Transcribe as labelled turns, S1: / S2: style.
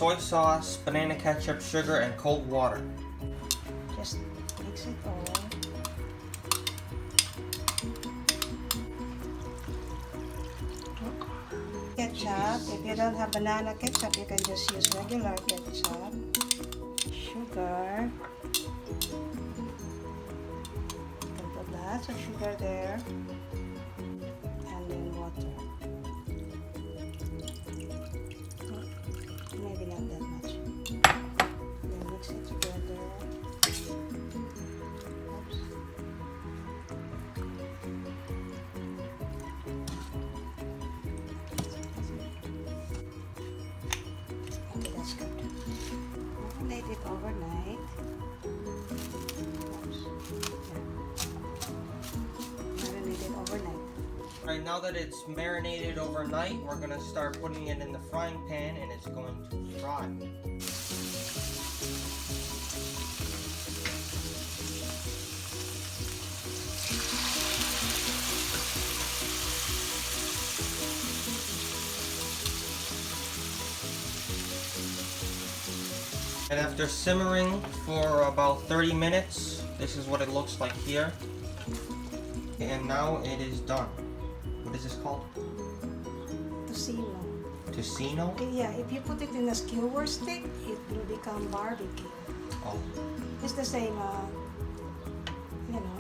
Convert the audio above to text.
S1: soy sauce, banana ketchup, sugar, and cold water.
S2: Just mix it all. Ketchup. If you don't have banana ketchup, you can just use regular ketchup. Sugar. You can put lots of sugar there. And then water. Maybe not that much. Then mix it together. Oops. Okay, that's good. Marinate it overnight. Oops. Yeah. Marinate it overnight.
S1: Alright, now that it's marinated overnight, we're going to start putting it in the frying pan and it's going to fry. And after simmering for about 30 minutes, this is what it looks like here. And now it is done. What is this called?
S2: Tocino.
S1: Tocino?
S2: Yeah, if you put it in a skewer stick, it will become barbecue.
S1: Oh.
S2: It's the same, you know.